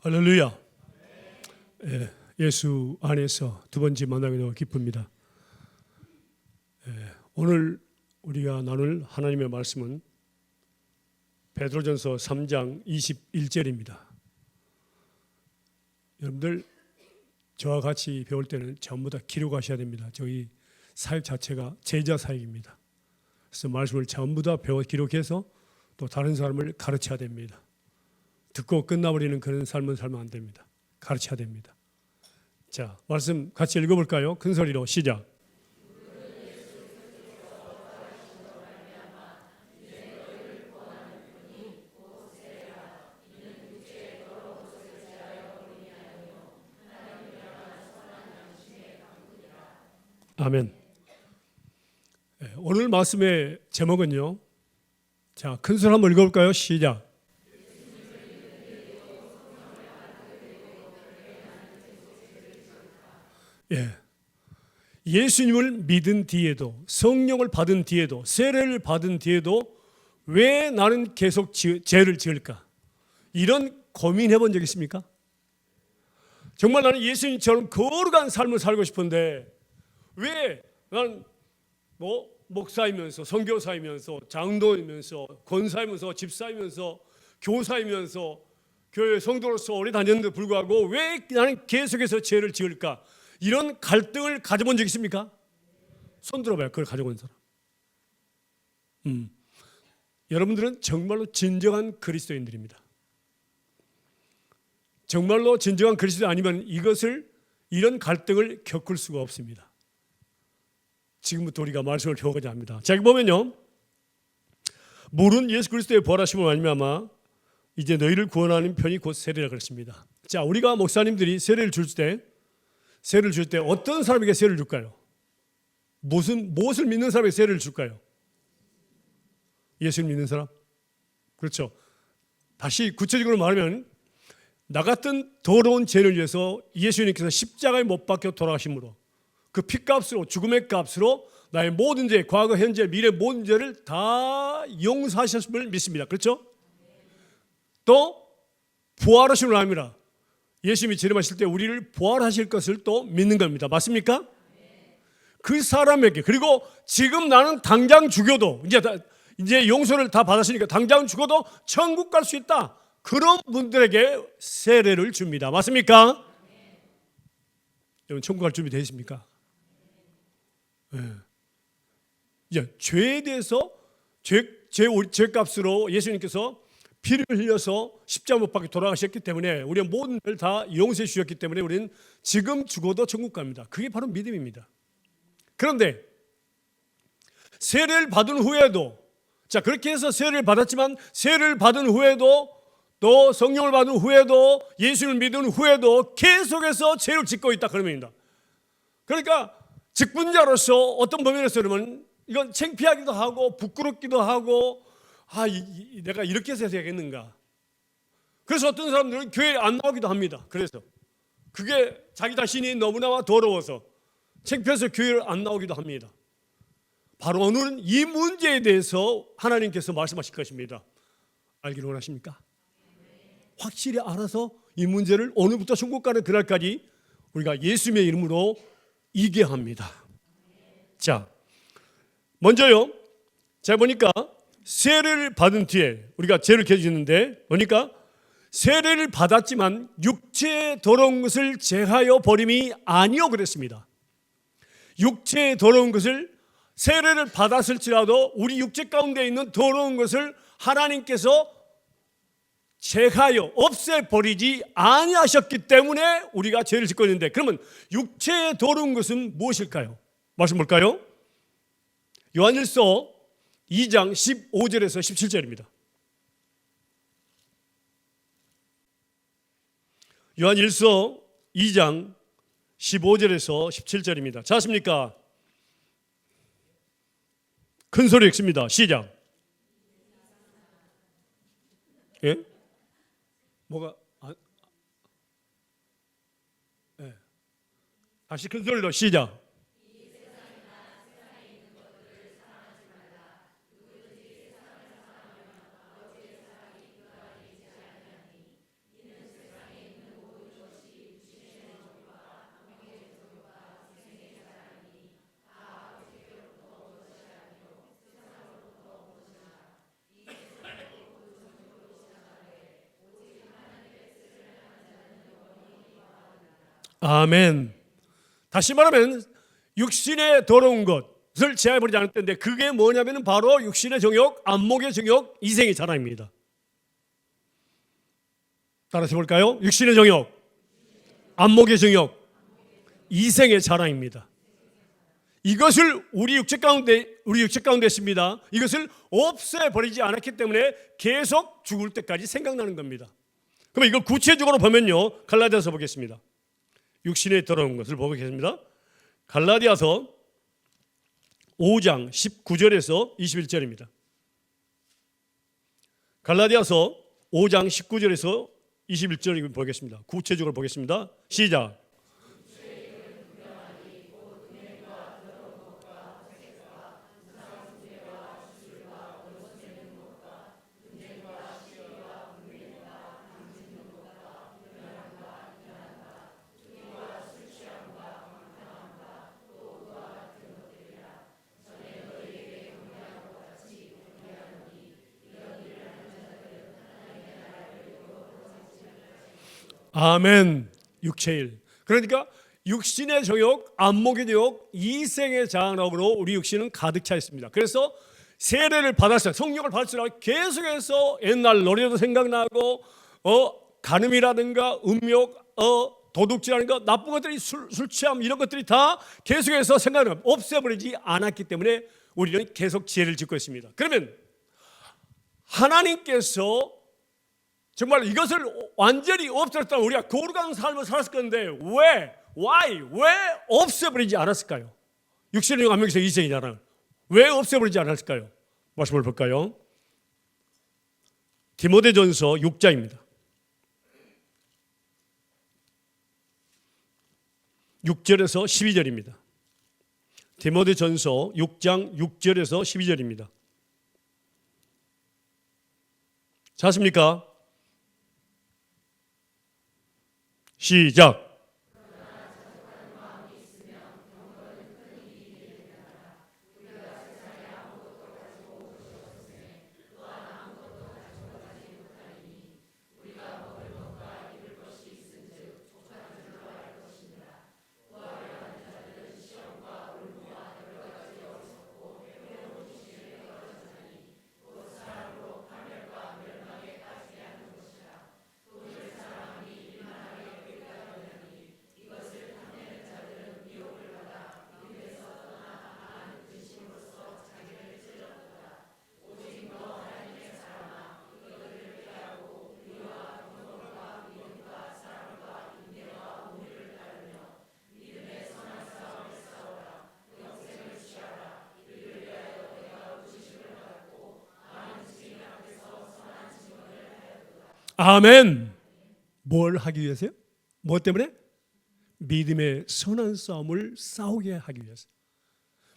할렐루야. 예수 안에서 두 번째 만나게 되어 기쁩니다. 오늘 우리가 나눌 하나님의 말씀은 베드로전서 3장 21절입니다. 여러분들 저와 같이 배울 때는 전부 다 기록하셔야 됩니다. 저희 사역 자체가 제자 사역입니다. 그래서 말씀을 전부 다 배워 기록해서 또 다른 사람을 가르쳐야 됩니다. 듣고 끝나버리는 그런 삶은 살면 안 됩니다. 가르쳐야 됩니다. 자, 말씀 같이 읽어볼까요? 큰 소리로 시작. 아멘. 오늘 말씀의 제목은요. 자, 큰 소리 한번 읽어볼까요? 시작. 예수님을 믿은 뒤에도, 성령을 받은 뒤에도, 세례를 받은 뒤에도 왜 나는 계속 죄를 지을까? 이런 고민해 본 적 있습니까? 정말 나는 예수님처럼 거룩한 삶을 살고 싶은데 왜 나는 목사이면서, 선교사이면서, 장로이면서, 권사이면서, 집사이면서, 교사이면서 교회 성도로서 오래 다녔는데 불구하고 왜 나는 계속해서 죄를 지을까? 이런 갈등을 가져본 적 있습니까? 손 들어봐요. 그걸 가져본 사람. 여러분들은 정말로 진정한 그리스도인들입니다. 정말로 진정한 그리스도 아니면 이런 갈등을 겪을 수가 없습니다. 지금부터 우리가 말씀을 배우고자 합니다. 자, 여기 보면요. 물은 예수 그리스도의 부활하심으로 말미암아 이제 너희를 구원하는 편이 곧 세례라 그랬습니다. 자, 우리가 목사님들이 세례를 줄 때 어떤 사람에게 세례를 줄까요? 무엇을 믿는 사람에게 세례를 줄까요? 예수를 믿는 사람? 그렇죠. 다시 구체적으로 말하면 나 같은 더러운 죄를 위해서 예수님께서 십자가에 못 박혀 돌아가심으로 그 피값으로, 죽음의 값으로 나의 모든 죄, 과거, 현재, 미래 모든 죄를 다 용서하셨음을 믿습니다. 그렇죠? 또 부활하심을 압니다. 예수님이 재림하실 때 우리를 부활하실 것을 또 믿는 겁니다. 맞습니까? 그 사람에게, 그리고 지금 나는 당장 죽여도 이제 용서를 다 받았으니까 당장 죽어도 천국 갈 수 있다. 그런 분들에게 세례를 줍니다. 맞습니까? 여러분 천국 갈 준비 되어 있습니까? 이제 죄에 대해서 죄값으로 예수님께서 피를 흘려서 십자가 못 박혀 돌아가셨기 때문에 우리의 모든 걸 다 용서해 주셨기 때문에 우리는 지금 죽어도 천국 갑니다. 그게 바로 믿음입니다. 그런데 세례를 받은 후에도, 자, 그렇게 해서 세례를 받았지만 세례를 받은 후에도 또 성령을 받은 후에도 예수를 믿은 후에도 계속해서 죄를 짓고 있다 그럽니다. 그러니까 직분자로서 어떤 범위에서 그러면 이건 창피하기도 하고 부끄럽기도 하고 내가 이렇게 해서 되겠는가. 그래서 어떤 사람들은 교회에 안 나오기도 합니다. 그래서 그게 자기 자신이 너무나 더러워서 창피해서 교회를 안 나오기도 합니다. 바로 오늘은 이 문제에 대해서 하나님께서 말씀하실 것입니다. 알기를 원하십니까? 확실히 알아서 이 문제를 오늘부터 천국 가는 그날까지 우리가 예수님의 이름으로 이겨야 합니다. 자, 먼저요. 제가 보니까 세례를 받은 뒤에 우리가 죄를 깨지는데 보니까 세례를 받았지만 육체의 더러운 것을 제하여 버림이 아니요 그랬습니다. 육체의 더러운 것을 세례를 받았을지라도 우리 육체 가운데 있는 더러운 것을 하나님께서 제하여 없애버리지 아니하셨기 때문에 우리가 죄를 짓고 있는데, 그러면 육체의 더러운 것은 무엇일까요? 말씀 볼까요? 요한일서 2장 15절에서 17절입니다. 요한일서 2장 15절에서 17절입니다. 찾았습니까? 큰 소리 읽습니다. 시작. 예? 뭐가? 다시 큰 소리로 시작. 아멘. 다시 말하면 육신의 더러운 것을 제하여버리지 않았는데 그게 뭐냐면 바로 육신의 정욕, 안목의 정욕, 이생의 자랑입니다. 따라서 볼까요? 육신의 정욕, 안목의 정욕, 이생의 자랑입니다. 이것을 우리 육체 가운데 있습니다. 이것을 없애버리지 않았기 때문에 계속 죽을 때까지 생각나는 겁니다. 그럼 이걸 구체적으로 보면요, 갈라디아서 보겠습니다. 육신에 더러운 것을 보겠습니다. 갈라디아서 5장 19절에서 21절입니다. 갈라디아서 5장 19절에서 21절 보겠습니다. 구체적으로 보겠습니다. 시작. 아멘. 육체일. 그러니까 육신의 정욕, 안목의 정욕, 이생의 자랑으로 우리 육신은 가득 차 있습니다. 그래서 세례를 받았어요. 성령을 받았으라고 계속해서 옛날 노래도 생각나고 간음이라든가 음욕, 도둑질하는가 나쁜 것들이 술 취함 이런 것들이 다 계속해서 생각나고 없애버리지 않았기 때문에 우리는 계속 죄를 짓고 있습니다. 그러면 하나님께서 정말 이것을 완전히 없애렸다면 우리가 거룩한 삶을 살았을 건데 왜 없애버리지 않았을까요? 육신의 안목에서 이생이잖아요. 왜 없애버리지 않았을까요? 말씀을 볼까요? 디모데전서 6장입니다. 6절에서 12절입니다. 디모데전서 6장 6절에서 12절입니다. 찾습니까? 시작. 아멘. 뭘 하기 위해서요? 뭐 때문에? 믿음의 선한 싸움을 싸우게 하기 위해서.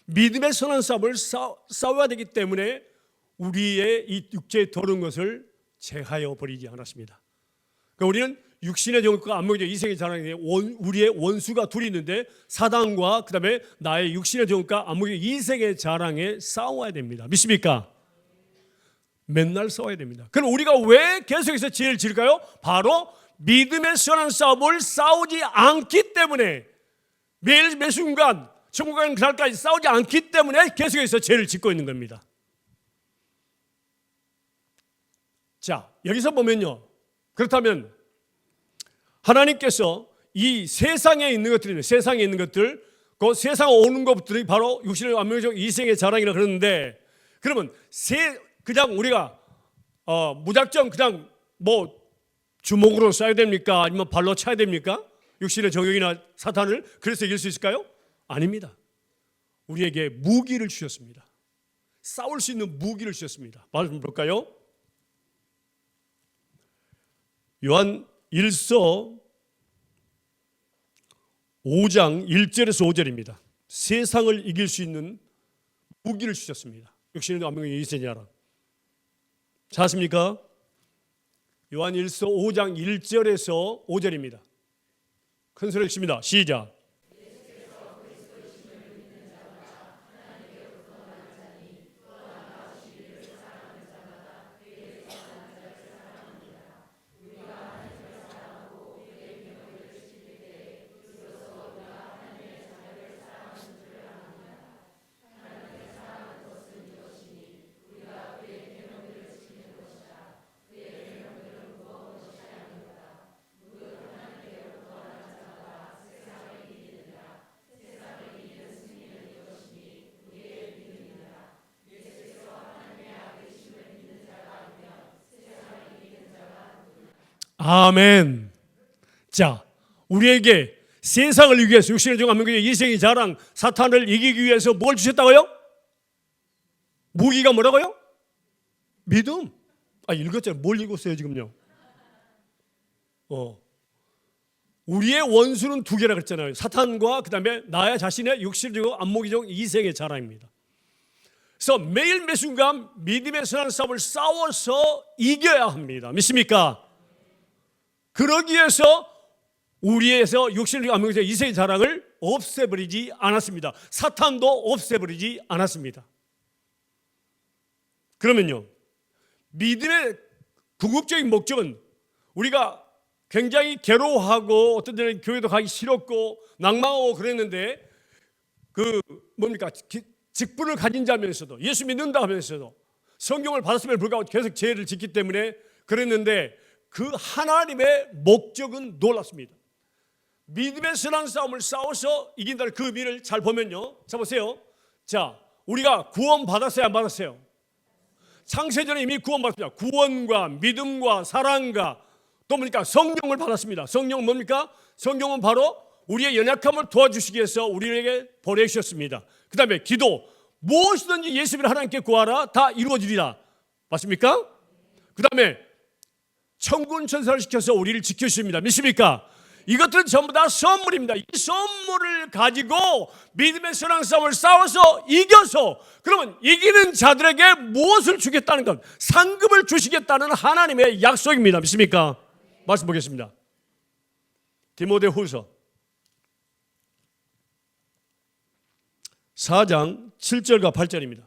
믿음의 선한 싸움을 싸워야 되기 때문에 우리의 이 육체의 더러운 것을 제하여 버리지 않았습니다. 그러니까 우리는 육신의 정욕과 안목의 이생의 자랑에 우리의 원수가 둘이 있는데 사단과 그 다음에 나의 육신의 정욕과 안목의 이생의 자랑에 싸워야 됩니다. 믿습니까? 맨날 싸워야 됩니다. 그럼 우리가 왜 계속해서 죄를 지을까요? 바로 믿음의 선한 싸움을 싸우지 않기 때문에 매 순간 천국 가는 그날까지 싸우지 않기 때문에 계속해서 죄를 짓고 있는 겁니다. 자, 여기서 보면요, 그렇다면 하나님께서 이 세상에 있는 것들이 세상에 있는 것들, 그 세상 오는 것들이 바로 육신의 안목의 이생의 자랑이라 그러는데, 그러면 그냥 우리가 무작정 그냥 뭐 주먹으로 쏴야 됩니까? 아니면 발로 차야 됩니까? 육신의 정욕이나 사탄을 그래서 이길 수 있을까요? 아닙니다. 우리에게 무기를 주셨습니다. 싸울 수 있는 무기를 주셨습니다. 말씀 볼까요? 요한 1서 5장 1절에서 5절입니다. 세상을 이길 수 있는 무기를 주셨습니다. 육신의 안목의 이생의 자랑. 찾습니까? 요한 1서 5장 1절에서 5절입니다. 큰 소리로 읽습니다. 시작. 아멘. 자, 우리에게 세상을 이기기 위해서 육신의 정함과 이생의 자랑 사탄을 이기기 위해서 뭘 주셨다고요? 무기가 뭐라고요? 믿음. 읽었잖아요. 뭘 읽었어요 지금요? 우리의 원수는 두 개라 그랬잖아요. 사탄과 그 다음에 나 자신의 육신이고 안목이종 이생의 자랑입니다. 그래서 매일 매 순간 믿음의 선한 싸움을 싸워서 이겨야 합니다. 믿습니까? 그러기 위해서 우리에서 육신이고 안목이종 이생의 자랑을 없애버리지 않았습니다. 사탄도 없애버리지 않았습니다. 그러면요, 믿음의 궁극적인 목적은 우리가 굉장히 괴로워하고 어떤 때는 교회도 가기 싫었고 낭망하고 그랬는데 직분을 가진 자면서도 예수 믿는다 하면서도 성경을 받았음에도 불구하고 계속 죄를 짓기 때문에 그랬는데 그 하나님의 목적은 놀랍습니다. 믿음의 선한 싸움을 싸워서 이긴다는 그 의미를 잘 보면요, 자 보세요. 자, 우리가 구원 받았어요, 안 받았어요? 창세전에 이미 구원받았습니다. 구원과 믿음과 사랑과 또 뭡니까? 성령을 받았습니다. 성령은 뭡니까? 성령은 바로 우리의 연약함을 도와주시기 위해서 우리에게 보내주셨습니다. 그 다음에 기도, 무엇이든지 예수님을 하나님께 구하라 다 이루어지리라. 맞습니까? 그 다음에 천군 천사를 시켜서 우리를 지켜주십니다. 믿습니까? 이것들은 전부 다 선물입니다. 이 선물을 가지고 믿음의 선한 싸움을 싸워서 이겨서, 그러면 이기는 자들에게 무엇을 주겠다는 것, 상급을 주시겠다는 하나님의 약속입니다. 믿습니까? 말씀 보겠습니다. 디모데후서 4장 7절과 8절입니다.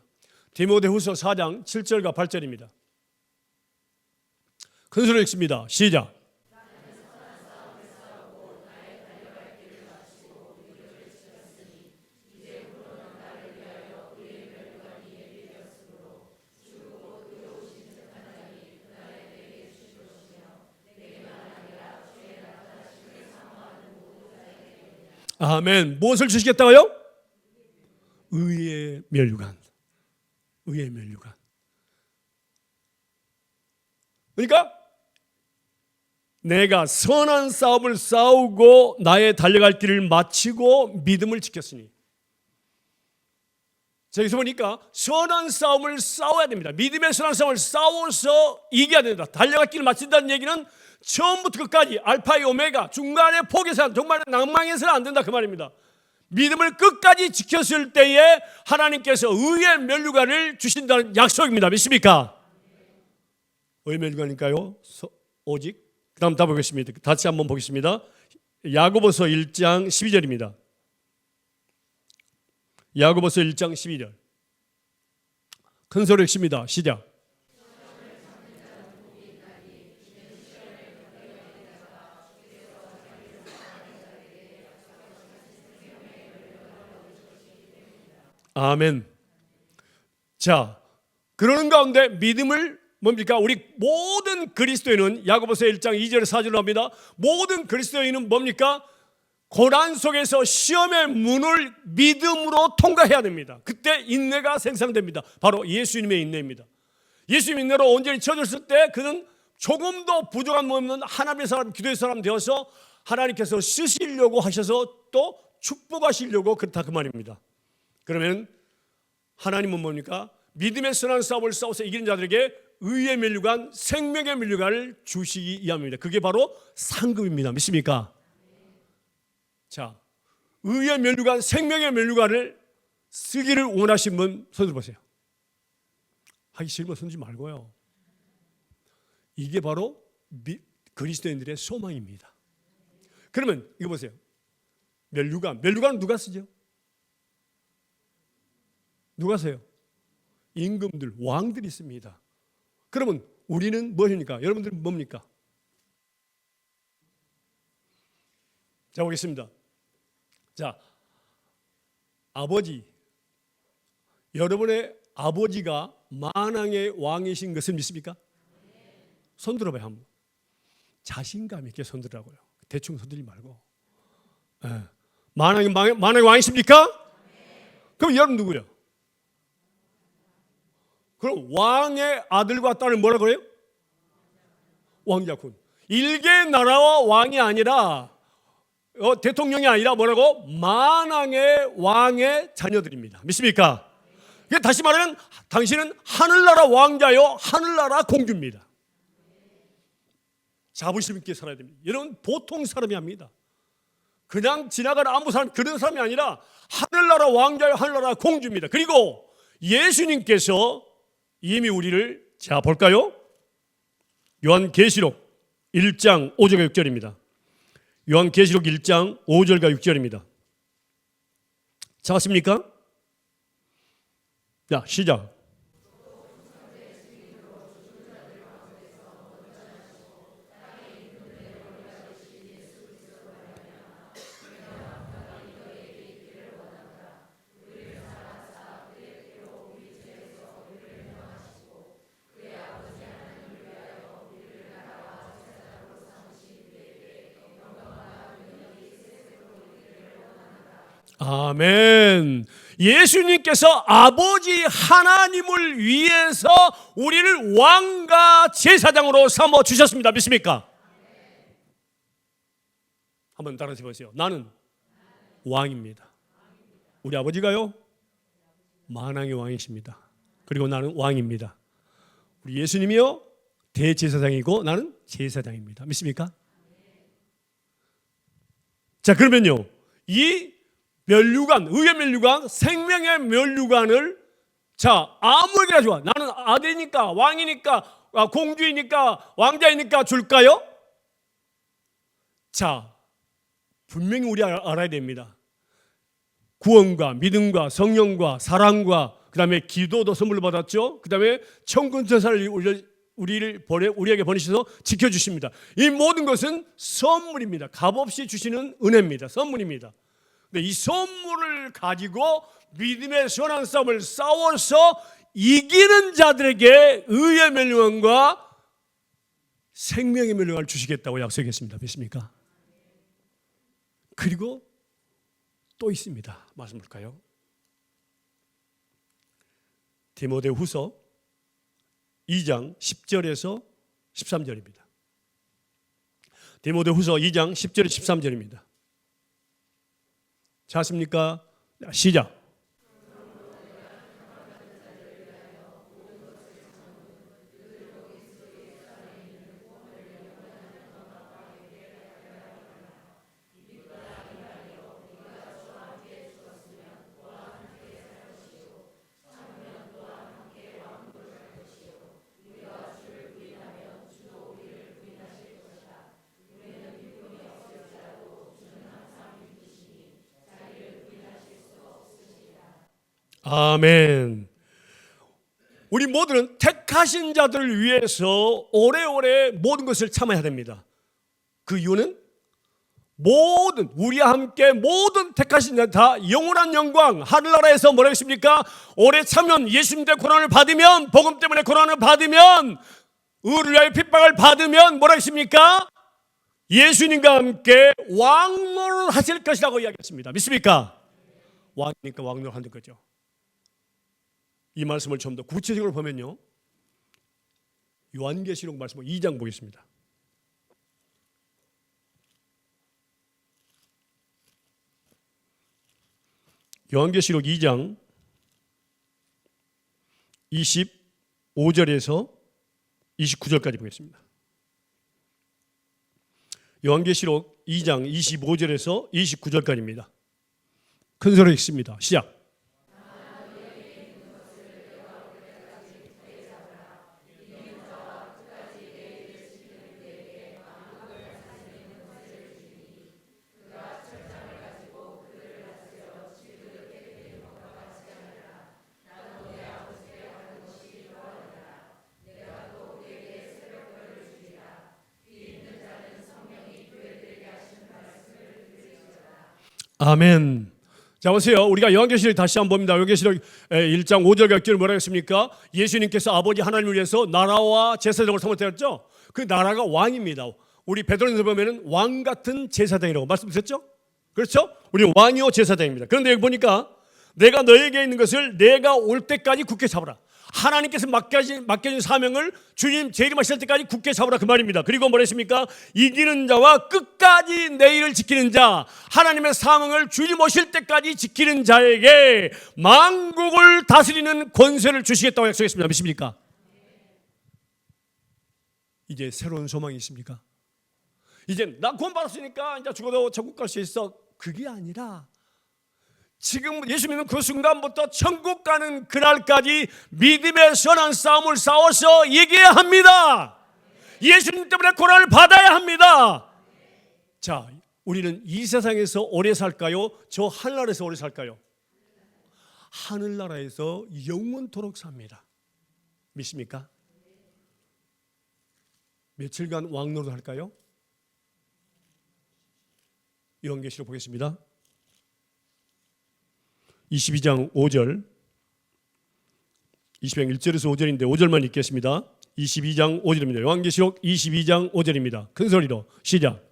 디모데후서 4장 7절과 8절입니다. 큰 소리로 읽습니다. 시작. 아멘. 무엇을 주시겠다고요? 의의 면류관. 의의 면류관. 그러니까 내가 선한 싸움을 싸우고 나의 달려갈 길을 마치고 믿음을 지켰으니. 자, 여기서 보니까 선한 싸움을 싸워야 됩니다. 믿음의 선한 싸움을 싸워서 이겨야 된다. 달려갈 길을 마친다는 얘기는 처음부터 끝까지 알파의 오메가, 중간에 포기해서 정말 낭망해서는 안 된다 그 말입니다. 믿음을 끝까지 지켰을 때에 하나님께서 의의 면류관을 주신다는 약속입니다. 믿습니까? 의의 면류관일까요? 오직. 그 다음 다 보겠습니다. 다시 한번 보겠습니다. 야고보서 1장 12절입니다. 야고보서 1장 12절. 큰 소리 읽습니다. 시작. 아멘. 자, 그러는 가운데 믿음을 뭡니까? 우리 모든 그리스도인은 야고보서 1장 2절 4절로 합니다. 모든 그리스도인은 뭡니까? 고난 속에서 시험의 문을 믿음으로 통과해야 됩니다. 그때 인내가 생성됩니다. 바로 예수님의 인내입니다. 예수님 인내로 온전히 쳐졌을 때 그는 조금도 부족함 없는 하나님의 사람, 기도의 사람 되어서 하나님께서 쓰시려고 하셔서 또 축복하시려고 그렇다 그 말입니다. 그러면 하나님은 뭡니까? 믿음의 선한 싸움을 싸워서 이기는 자들에게 의의 면류관, 생명의 면류관을 주시기 위함입니다. 그게 바로 상급입니다. 믿습니까? 자, 의의 면류관, 생명의 면류관을 쓰기를 원하신 분 손 들어보세요. 하기 싫으면 손 들지 말고요. 이게 바로 그리스도인들의 소망입니다. 그러면 이거 보세요. 면류관은 누가 쓰죠? 누가 세요? 임금들, 왕들이 있습니다. 그러면 우리는 무엇입니까? 여러분들은 뭡니까? 자, 보겠습니다. 자, 아버지, 여러분의 아버지가 만왕의 왕이신 것을 믿습니까? 손 들어봐요 한번. 자신감 있게 손 들라고요. 대충 손 들지 말고. 만왕의 왕이십니까? 그럼 여러분 누구예요? 그럼 왕의 아들과 딸을 뭐라 그래요? 왕자군. 일개의 나라와 왕이 아니라 대통령이 아니라 뭐라고? 만왕의 왕의 자녀들입니다. 믿습니까? 다시 말하면 당신은 하늘나라 왕자요 하늘나라 공주입니다. 자부심 있게 살아야 됩니다. 여러분 보통 사람이 합니다. 그냥 지나가는 아무 사람 그런 사람이 아니라 하늘나라 왕자요 하늘나라 공주입니다. 그리고 예수님께서 이미 우리를 자 볼까요? 요한계시록 1장 5절과 6절입니다. 요한계시록 1장 5절과 6절입니다. 찾았습니까? 자, 시작. 아멘. 예수님께서 아버지 하나님을 위해서 우리를 왕과 제사장으로 삼아 주셨습니다. 믿습니까? 한번 따라해 보세요. 나는 왕입니다. 우리 아버지가요 만왕의 왕이십니다. 그리고 나는 왕입니다. 우리 예수님이요 대제사장이고 나는 제사장입니다. 믿습니까? 자, 그러면요 이 면류관, 의의 면류관, 생명의 면류관을 자 아무에게나 좋아. 나는 아들이니까 왕이니까 공주이니까 왕자이니까 줄까요? 자, 분명히 우리 알아야 됩니다. 구원과 믿음과 성령과 사랑과 그 다음에 기도도 선물로 받았죠. 그 다음에 천군천사를 우리에게 보내셔서 지켜주십니다. 이 모든 것은 선물입니다. 값없이 주시는 은혜입니다. 선물입니다. 근데 이 선물을 가지고 믿음의 선한 싸움을 싸워서 이기는 자들에게 의의 멸류관과 생명의 멸류관을 주시겠다고 약속했습니다. 믿습니까? 그리고 또 있습니다. 말씀 볼까요? 디모데후서 2장 10절에서 13절입니다. 디모데후서 2장 10절에서 13절입니다. 찾습니까? 시작. 아멘. 우리 모두는 택하신 자들을 위해서 오래오래 모든 것을 참아야 됩니다. 그 이유는 모든 우리와 함께 모든 택하신 자 다 영원한 영광 하늘나라에서 뭐라고 했습니까? 오래 참으면 예수님의 고난을 받으면 복음 때문에 고난을 받으면 의를 위하여 핍박을 받으면 뭐라고 했습니까? 예수님과 함께 왕노를 하실 것이라고 이야기했습니다. 믿습니까? 왕이니까 왕노를 하는 거죠. 이 말씀을 좀 더 구체적으로 보면요, 요한계시록 말씀 2장 보겠습니다. 요한계시록 2장 25절에서 29절까지 보겠습니다. 요한계시록 2장 25절에서 29절까지입니다. 큰 소리 읽습니다. 시작. 아멘. 자, 보세요. 우리가 요한계시록 다시 한번 봅니다. 요한계시록 1장 5절과 6절을 뭐라고 했습니까? 예수님께서 아버지 하나님을 위해서 나라와 제사장을 삼았다였죠. 그 나라가 왕입니다. 우리 베드로전서 보면은 왕 같은 제사장이라고 말씀드렸죠. 그렇죠? 우리는 왕이요 제사장입니다. 그런데 여기 보니까 내가 너에게 있는 것을 내가 올 때까지 굳게 잡아라. 하나님께서 맡겨진 사명을 주님 재림하실 때까지 굳게 잡으라 그 말입니다. 그리고 뭐랬습니까? 이기는 자와 끝까지 내 일을 지키는 자, 하나님의 사명을 주님 오실 때까지 지키는 자에게 만국을 다스리는 권세를 주시겠다고 약속했습니다. 믿습니까? 이제 새로운 소망이 있습니까? 이제 나 구원 받았으니까 이제 죽어도 천국 갈 수 있어. 그게 아니라 지금 예수 믿는 그 순간부터 천국 가는 그날까지 믿음의 선한 싸움을 싸워서 얘기해야 합니다. 예수님 때문에 고난을 받아야 합니다. 자, 우리는 이 세상에서 오래 살까요? 저 하늘나라에서 오래 살까요? 하늘나라에서 영원토록 삽니다. 믿습니까? 며칠간 왕노릇 할까요? 요한계시록 보겠습니다. 22장 5절, 20장 1절에서 5절인데 5절만 읽겠습니다. 22장 5절입니다. 요한계시록 22장 5절입니다. 큰 소리로 시작.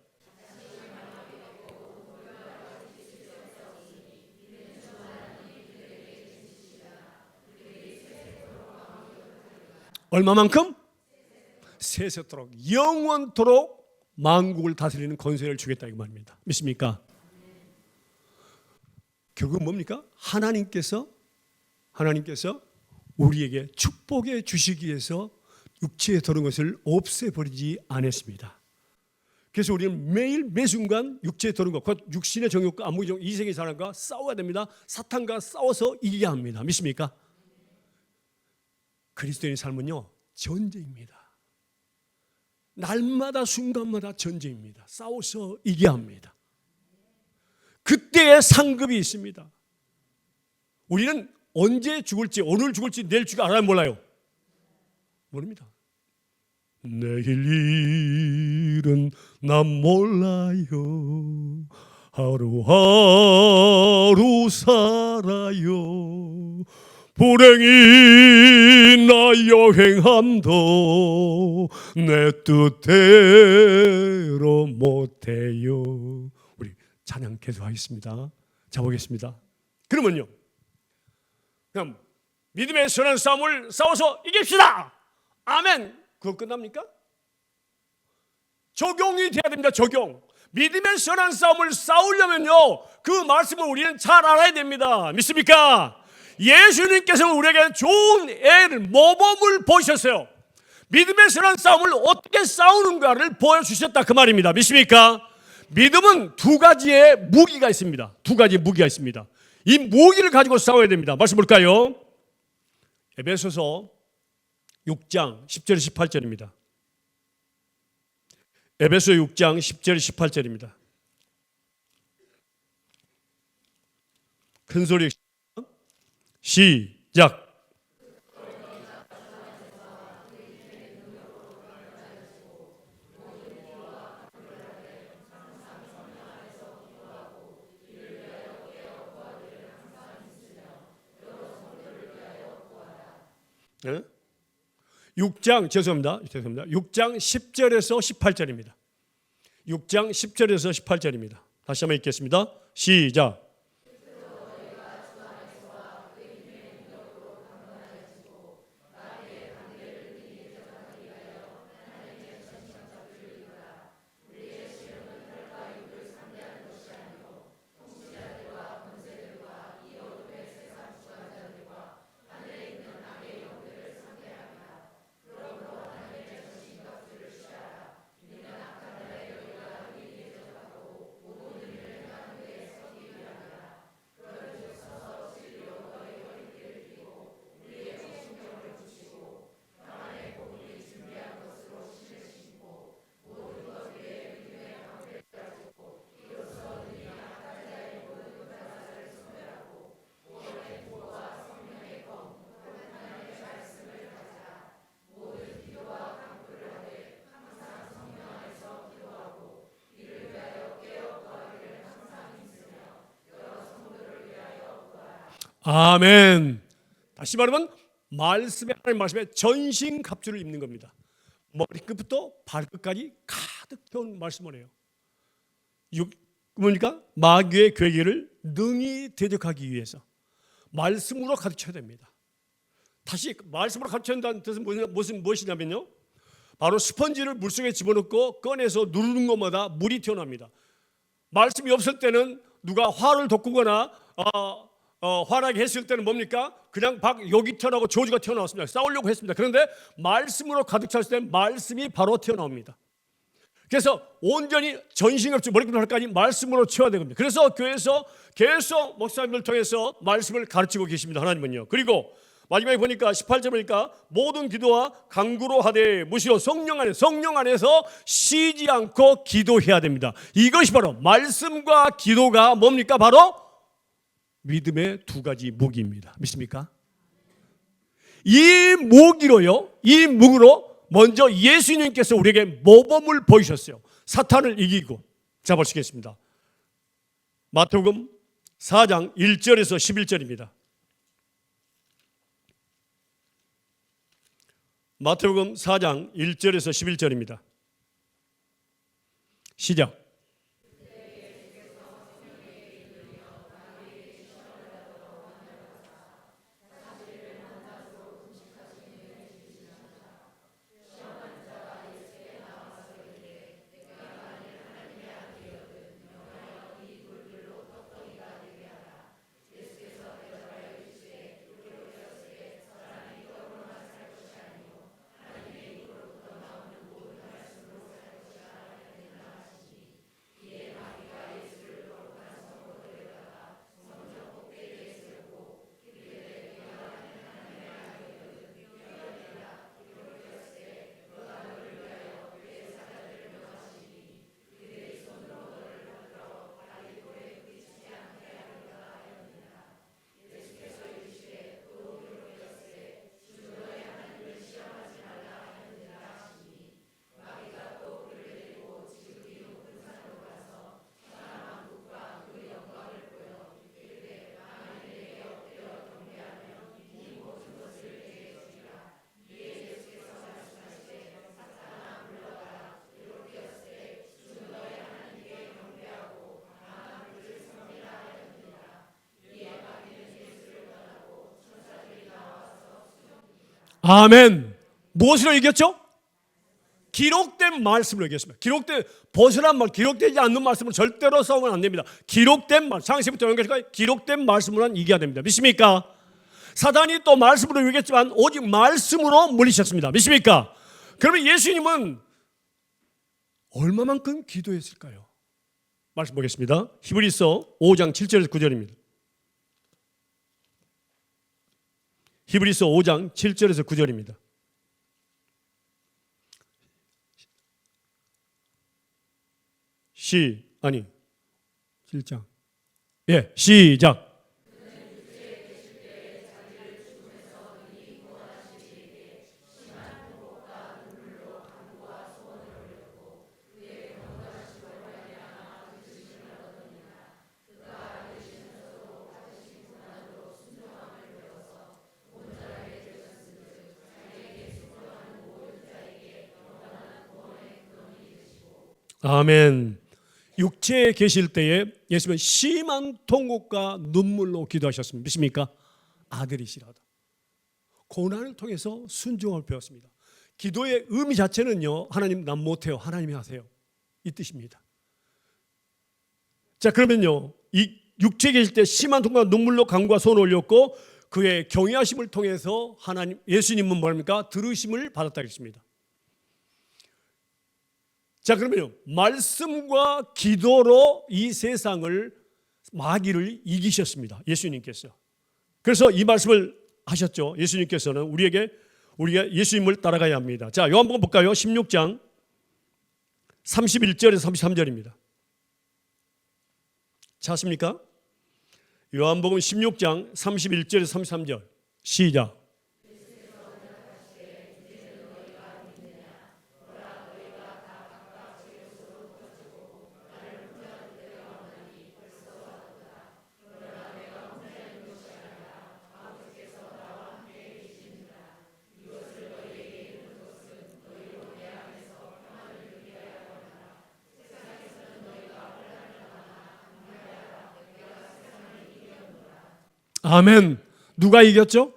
얼마만큼? 세세토록, 영원토록 만국을 다스리는 권세를 주겠다 이 말입니다. 믿습니까? 결국은 뭡니까? 하나님께서 우리에게 축복해 주시기 위해서 육체에 들어온 것을 없애버리지 않았습니다. 그래서 우리는 매일 매순간 육체에 들어온 것, 곧 육신의 정욕과 안목의 정욕, 이생의 사랑과 싸워야 됩니다. 사탄과 싸워서 이겨야 합니다. 믿습니까? 그리스도인의 삶은요, 전쟁입니다. 날마다 순간마다 전쟁입니다. 싸워서 이겨야 합니다. 그때의 상급이 있습니다. 우리는 언제 죽을지, 오늘 죽을지, 내일 죽을지 알아요, 몰라요? 모릅니다. 내일 일은 난 몰라요. 하루하루 살아요. 불행히 나 여행함도 내 뜻대로 못해요. 우리 찬양 계속하겠습니다. 자, 보겠습니다. 그러면요, 그럼 믿음의 선한 싸움을 싸워서 이깁시다. 아멘. 그거 끝납니까? 적용이 돼야 됩니다. 적용. 믿음의 선한 싸움을 싸우려면요, 그 말씀을 우리는 잘 알아야 됩니다. 믿습니까? 예수님께서는 우리에게 좋은 애를, 모범을 보셨어요. 믿음의 선한 싸움을 어떻게 싸우는가를 보여주셨다 그 말입니다. 믿습니까? 믿음은 두 가지의 무기가 있습니다. 두 가지의 무기가 있습니다. 이 무기를 가지고 싸워야 됩니다. 말씀 볼까요? 에베소서 6장 10절 18절입니다. 에베소 6장 10절 18절입니다. 큰 소리 시작. 네? 6장 죄송합니다. 6장 10절에서 18절입니다. 6장 10절에서 18절입니다. 다시 한번 읽겠습니다. 시작. 아멘. 다시 말하면 하나님 말씀에 전신갑주를 입는 겁니다. 머리끝부터 발끝까지 가득 채운 말씀을 해요. 뭡니까? 마귀의 괴계를 능히 대적하기 위해서 말씀으로 가득 채워야 됩니다. 다시 말씀으로 가르친다는 뜻은 무엇이냐면요, 바로 스펀지를 물속에 집어넣고 꺼내서 누르는 것마다 물이 튀어납니다. 말씀이 없을 때는 누가 화를 돋구거나 화나게 했을 때는 뭡니까? 그냥 욕이 튀어나오고 저주가 튀어나왔습니다. 싸우려고 했습니다. 그런데 말씀으로 가득 찼을 때 말씀이 바로 튀어나옵니다. 그래서 온전히 전신없이 머리부터 발까지 말씀으로 채워야 되는 겁니다. 그래서 교회에서 계속 목사님을 통해서 말씀을 가르치고 계십니다. 하나님은요. 그리고 마지막에 보니까 18절 보니까 모든 기도와 간구로 하되 무시로 성령 안에서 쉬지 않고 기도해야 됩니다. 이것이 바로 말씀과 기도가 뭡니까? 바로 믿음의 두 가지 무기입니다. 믿습니까? 이 무기로 먼저 예수님께서 우리에게 모범을 보이셨어요. 사탄을 이기고. 자, 보시겠습니다. 마태복음 4장 1절에서 11절입니다. 마태복음 4장 1절에서 11절입니다. 시작. 아멘. 무엇으로 이겼죠? 기록된 말씀으로 이겼습니다. 벗어난 말, 기록되지 않는 말씀은 절대로 싸우면 안 됩니다. 기록된 말, 창세부터 연결해서 기록된 말씀으로는 이겨야 됩니다. 믿습니까? 사단이 또 말씀으로 이겼지만 오직 말씀으로 물리셨습니다. 믿습니까? 그러면 예수님은 얼마만큼 기도했을까요? 말씀 보겠습니다. 히브리서 5장 7절에서 9절입니다. 히브리서 5장 7절에서 9절입니다. 아니 7장. 예, 시작. 아멘. 육체에 계실 때에 예수님은 심한 통곡과 눈물로 기도하셨습니다. 믿습니까? 아들이시라도 고난을 통해서 순종을 배웠습니다. 기도의 의미 자체는요, 하나님 난 못해요, 하나님이 하세요, 이 뜻입니다. 자, 그러면요, 이 육체에 계실 때 심한 통곡과 눈물로 간구와 소원을 올렸고 그의 경외하심을 통해서 하나님 예수님은 뭡니까? 들으심을 받았다 했습니다. 자, 그러면요, 말씀과 기도로 이 세상을, 마귀를 이기셨습니다. 예수님께서. 그래서 이 말씀을 하셨죠. 예수님께서는 우리가 예수님을 따라가야 합니다. 자, 요한복음 볼까요? 16장 31절에서 33절입니다. 찾습니까? 요한복음 16장 31절에서 33절. 시작. 아멘. 누가 이겼죠?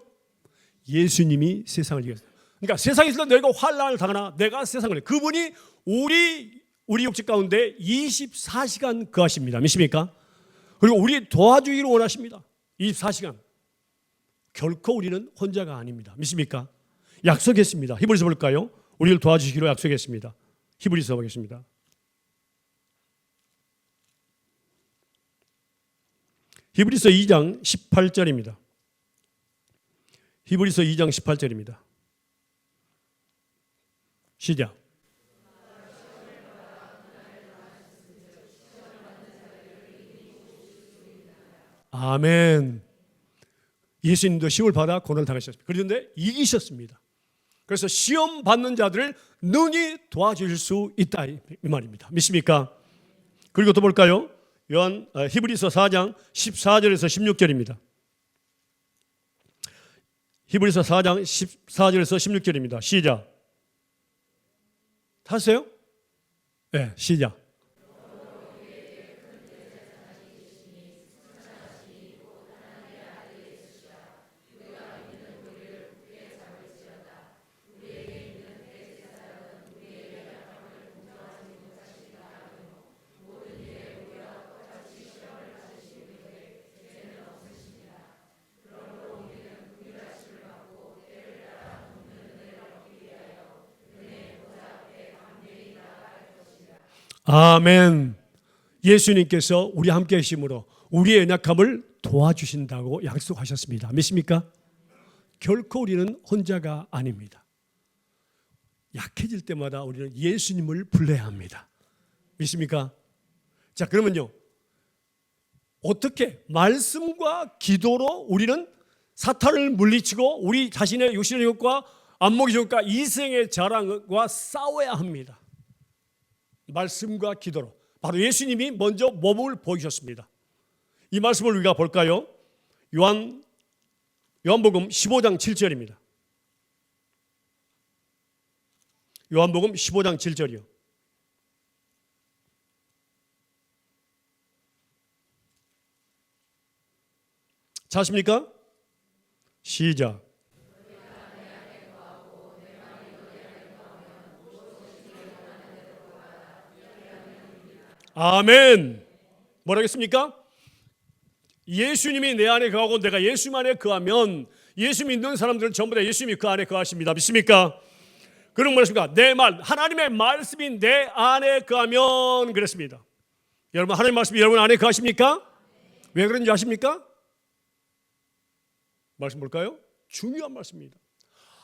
예수님이 세상을 이겼어요. 그러니까 세상에서 너희가 환난을 당하나 내가 세상을 이겼다. 그분이 우리 육체 가운데 24시간 거하십니다. 믿습니까? 그리고 우리 도와주기를 원하십니다. 24시간. 결코 우리는 혼자가 아닙니다. 믿습니까? 약속했습니다. 히브리서 볼까요? 우리를 도와주시기로 약속했습니다. 히브리서 보겠습니다. 히브리서 2장 18절입니다. 히브리서 2장 18절입니다. 시작. 아멘. 예수님도 시험을 받아 고난을 당하셨습니다. 그런데 이기셨습니다. 그래서 시험 받는 자들을 능히 도와주실 수 있다 이 말입니다. 믿습니까? 그리고 또 볼까요? 히브리서 4장 14절에서 16절입니다. 히브리서 4장 14절에서 16절입니다. 시작. 하세요? 네, 시작. 아멘. 예수님께서 우리 함께 하심으로 우리의 연약함을 도와주신다고 약속하셨습니다. 믿습니까? 결코 우리는 혼자가 아닙니다. 약해질 때마다 우리는 예수님을 불러야 합니다. 믿습니까? 자, 그러면요, 어떻게 말씀과 기도로 우리는 사탄을 물리치고 우리 자신의 육신의 욕과 안목의 욕과 이생의 자랑과 싸워야 합니다. 말씀과 기도로. 바로 예수님이 먼저 몸을 보이셨습니다. 이 말씀을 우리가 볼까요? 요한복음 15장 7절입니다. 요한복음 15장 7절이요. 찾습니까? 시작. 아멘. 뭐라겠습니까? 예수님이 내 안에 거하고 내가 예수님 안에 거하면 예수 믿는 사람들은 전부 다 예수님이 그 안에 거하십니다. 믿습니까? 그런 말씀입니까? 내 말, 하나님의 말씀이 내 안에 거하면 그랬습니다. 여러분, 하나님의 말씀이 여러분 안에 거하십니까? 왜 그런지 아십니까? 말씀 볼까요? 중요한 말씀입니다.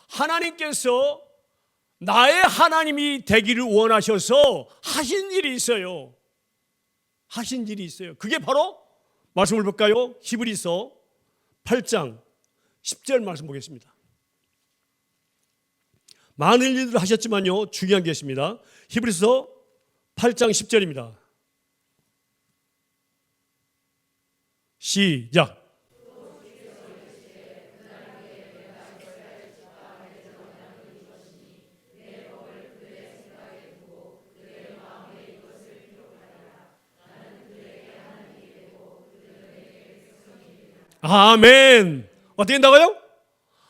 하나님께서 나의 하나님이 되기를 원하셔서 하신 일이 있어요. 하신 일이 있어요. 그게 바로 말씀을 볼까요? 히브리서 8장 10절 말씀 보겠습니다. 많은 일들을 하셨지만요, 중요한 게 있습니다. 히브리서 8장 10절입니다. 시작. 아멘. 어떻게 된다고요?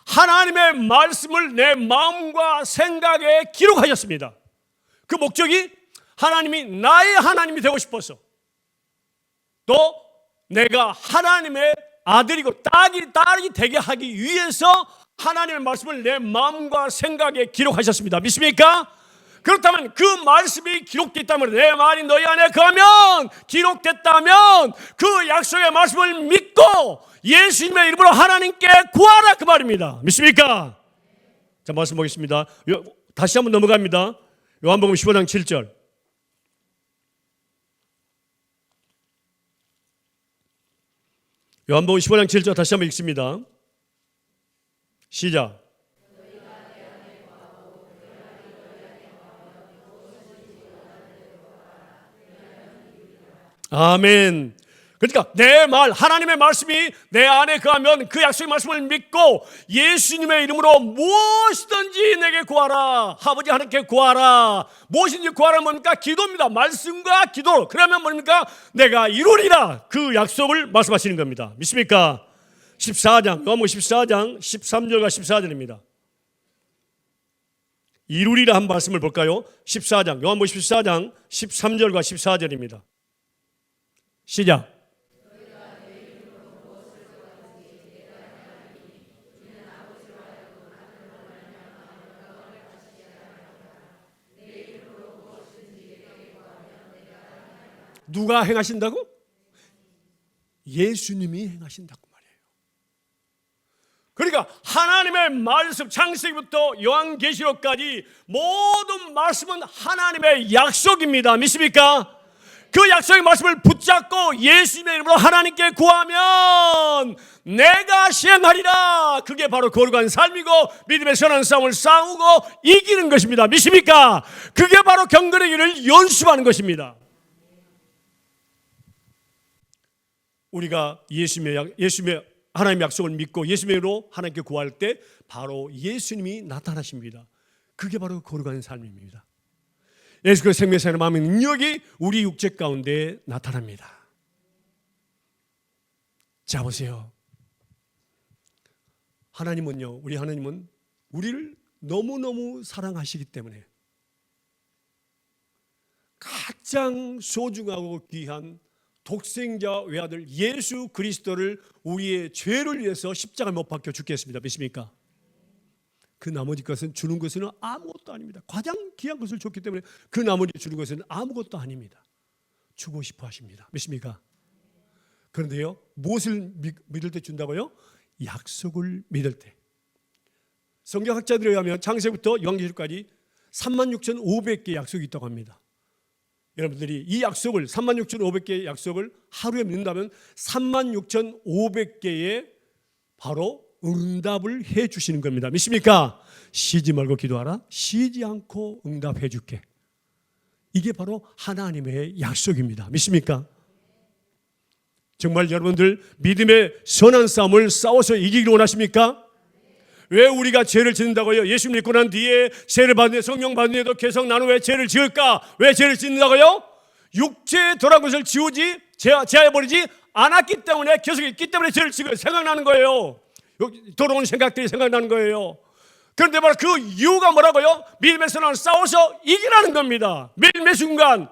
하나님의 말씀을 내 마음과 생각에 기록하셨습니다. 그 목적이 하나님이 나의 하나님이 되고 싶어서, 또 내가 하나님의 아들이고 딸이 되게 하기 위해서 하나님의 말씀을 내 마음과 생각에 기록하셨습니다. 믿습니까? 그렇다면 그 말씀이 기록됐다면, 내 말이 너희 안에 거하면, 기록됐다면 그 약속의 말씀을 믿고 예수님의 이름으로 하나님께 구하라, 그 말입니다. 믿습니까? 자, 말씀 보겠습니다. 다시 한번 넘어갑니다. 요한복음 15장 7절. 요한복음 15장 7절 다시 한번 읽습니다. 시작. 아멘. 그러니까 내 말, 하나님의 말씀이 내 안에 거하면 그 약속의 말씀을 믿고 예수님의 이름으로 무엇이든지 내게 구하라. 아버지 하나님께 구하라. 무엇인지 구하라 뭡니까? 기도입니다. 말씀과 기도. 그러면 뭡니까? 내가 이루리라. 그 약속을 말씀하시는 겁니다. 믿습니까? 14장, 요한복음 14장 13절과 14절입니다. 이루리라 한 말씀을 볼까요? 14장, 요한복음 14장 13절과 14절입니다. 시작. 누가 행하신다고? 예수님이 행하신다고 말이에요. 그러니까 하나님의 말씀, 창세기부터 요한계시록까지 모든 말씀은 하나님의 약속입니다. 믿습니까? 그 약속의 말씀을 붙잡고 예수님의 이름으로 하나님께 구하면 내가 시행하리라. 그게 바로 거룩한 삶이고 믿음의 선한 싸움을 싸우고 이기는 것입니다. 믿습니까? 그게 바로 경건의 길을 연습하는 것입니다. 우리가 예수님의 하나님의 약속을 믿고 예수님으로 하나님께 구할 때 바로 예수님이 나타나십니다. 그게 바로 거룩한 삶입니다. 예수 그리스도의 생명의 마음의 능력이 우리 육체 가운데 나타납니다. 자, 보세요. 하나님은요, 우리 하나님은 우리를 너무너무 사랑하시기 때문에 가장 소중하고 귀한 독생자 외아들 예수 그리스도를 우리의 죄를 위해서 십자가에 못 박혀 죽겠습니다. 믿습니까? 그 나머지 것은 주는 것은 아무것도 아닙니다. 가장 귀한 것을 줬기 때문에 그 나머지 주는 것은 아무것도 아닙니다. 주고 싶어 하십니다. 믿습니까? 그런데요, 무엇을 믿을 때 준다고요? 약속을 믿을 때. 성경학자들에 의하면 창세부터 요한계시록까지 36,500개 약속이 있다고 합니다. 여러분들이 이 약속을 36,500개의 약속을 하루에 믿는다면 36,500개의 바로 응답을 해 주시는 겁니다. 믿습니까? 쉬지 말고 기도하라. 쉬지 않고 응답해 줄게. 이게 바로 하나님의 약속입니다. 믿습니까? 정말 여러분들 믿음의 선한 싸움을 싸워서 이기기를 원하십니까? 왜 우리가 죄를 짓는다고요? 예수 믿고 난 뒤에 죄를 받는 성령 받는 데도 계속 나는 왜 죄를 지을까? 왜 죄를 짓는다고요? 육체에 돌아온 것을 지우지 제하여버리지 않았기 때문에 계속 있기 때문에 죄를 지고 생각나는 거예요. 돌아온 생각들이 생각나는 거예요. 그런데 바로 그 이유가 뭐라고요? 믿음의 선언을 싸워서 이기라는 겁니다. 매 순간